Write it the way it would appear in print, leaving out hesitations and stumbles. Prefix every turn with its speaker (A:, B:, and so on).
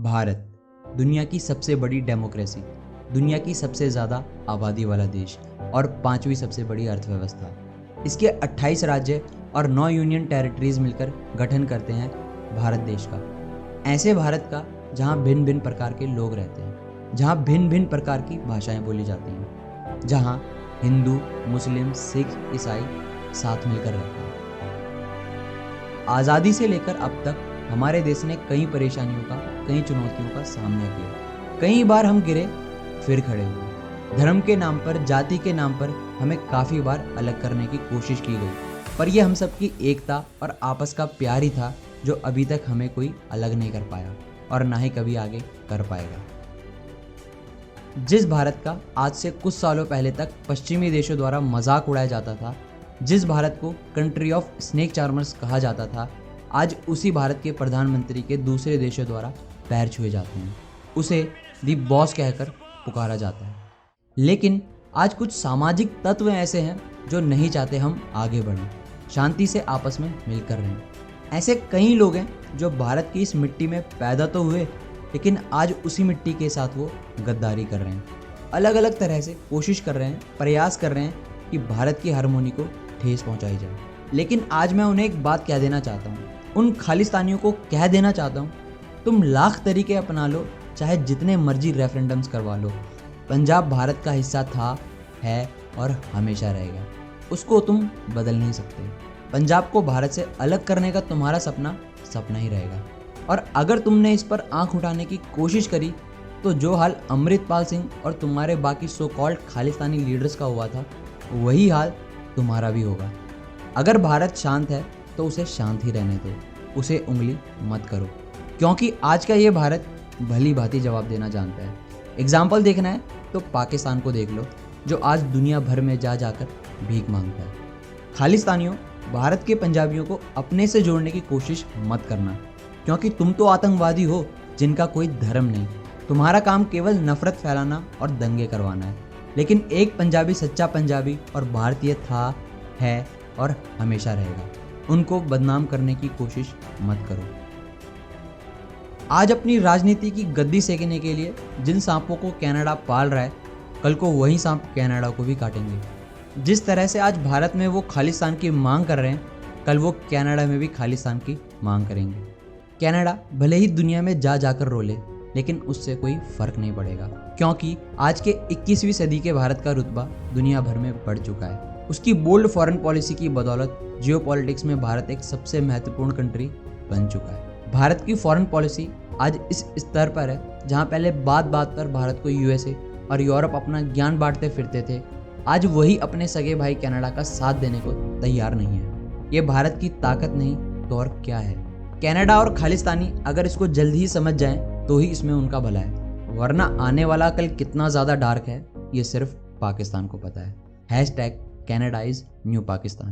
A: भारत दुनिया की सबसे बड़ी डेमोक्रेसी, दुनिया की सबसे ज़्यादा आबादी वाला देश और पांचवी सबसे बड़ी अर्थव्यवस्था। इसके 28 राज्य और 9 यूनियन टेरिटरीज मिलकर गठन करते हैं भारत देश का। ऐसे भारत का जहां भिन्न भिन्न प्रकार के लोग रहते हैं, जहां भिन्न भिन्न प्रकार की भाषाएं बोली जाती हैं, जहां हिंदू, मुस्लिम, सिख, ईसाई साथ मिलकर रहते हैं। आज़ादी से लेकर अब तक हमारे देश ने कई परेशानियों का, कई चुनौतियों का सामना किया। कई बार हम गिरे फिर खड़े हुए। धर्म के नाम पर, जाति के नाम पर हमें काफ़ी बार अलग करने की कोशिश की गई, पर यह हम सबकी एकता और आपस का प्यार ही था जो अभी तक हमें कोई अलग नहीं कर पाया और ना ही कभी आगे कर पाएगा। जिस भारत का आज से कुछ सालों पहले तक पश्चिमी देशों द्वारा मजाक उड़ाया जाता था, जिस भारत को कंट्री ऑफ स्नेक चार्मर्स कहा जाता था, आज उसी भारत के प्रधानमंत्री के दूसरे देशों द्वारा पैर छुए जाते हैं। उसे दी बॉस कहकर पुकारा जाता है। लेकिन आज कुछ सामाजिक तत्व ऐसे हैं जो नहीं चाहते हम आगे बढ़ें, शांति से आपस में मिलकर रहें। ऐसे कई लोग हैं जो भारत की इस मिट्टी में पैदा तो हुए, लेकिन आज उसी मिट्टी के साथ वो गद्दारी कर रहे हैं। अलग अलग तरह से कोशिश कर रहे हैं, प्रयास कर रहे हैं कि भारत की हारमोनी को ठेस पहुंचाई जाए। लेकिन आज मैं उन्हें एक बात कह देना चाहता हूँ, उन खालिस्तानियों को कह देना चाहता हूँ, तुम लाख तरीके अपना लो, चाहे जितने मर्जी रेफरेंडम्स करवा लो, पंजाब भारत का हिस्सा था, है और हमेशा रहेगा। उसको तुम बदल नहीं सकते। पंजाब को भारत से अलग करने का तुम्हारा सपना सपना ही रहेगा। और अगर तुमने इस पर आंख उठाने की कोशिश करी तो जो हाल अमृतपाल सिंह और तुम्हारे बाकी सो कॉल्ड खालिस्तानी लीडर्स का हुआ था, वही हाल तुम्हारा भी होगा। अगर भारत शांत है तो उसे शांत ही रहने दो, उसे उंगली मत करो, क्योंकि आज का ये भारत भली भांति जवाब देना जानता है। एग्जाम्पल देखना है तो पाकिस्तान को देख लो, जो आज दुनिया भर में जा जाकर भीख मांगता है। खालिस्तानियों, भारत के पंजाबियों को अपने से जोड़ने की कोशिश मत करना, क्योंकि तुम तो आतंकवादी हो जिनका कोई धर्म नहीं। तुम्हारा काम केवल नफरत फैलाना और दंगे करवाना है। लेकिन एक पंजाबी सच्चा पंजाबी और भारतीय था, है और हमेशा रहेगा। उनको बदनाम करने की कोशिश मत करो। आज अपनी राजनीति की गद्दी सेकने के लिए जिन सांपों को कनाडा पाल रहा है, कल को वही सांप कनाडा को भी काटेंगे। जिस तरह से आज भारत में वो खालिस्तान की मांग कर रहे हैं, कल वो कनाडा में भी खालिस्तान की मांग करेंगे। कनाडा भले ही दुनिया में जा जाकर रोले, लेकिन उससे कोई फर्क नहीं पड़ेगा, क्योंकि आज के 21वीं सदी के भारत का रुतबा दुनिया भर में बढ़ चुका है। उसकी बोल्ड फॉरेन पॉलिसी की बदौलत जियोपॉलिटिक्स में भारत एक सबसे महत्वपूर्ण कंट्री बन चुका है। भारत की फॉरेन पॉलिसी आज इस स्तर पर है जहां पहले बात बात पर भारत को यूएसए और यूरोप अपना ज्ञान बांटते फिरते थे, आज वही अपने सगे भाई कनाडा का साथ देने को तैयार नहीं है। ये भारत की ताकत नहीं तो और क्या है। कनाडा और खालिस्तानी अगर इसको जल्दी ही समझ जाएं तो ही इसमें उनका भला है, वरना आने वाला कल कितना ज़्यादा डार्क है ये सिर्फ पाकिस्तान को पता है। #Canada is New Pakistan।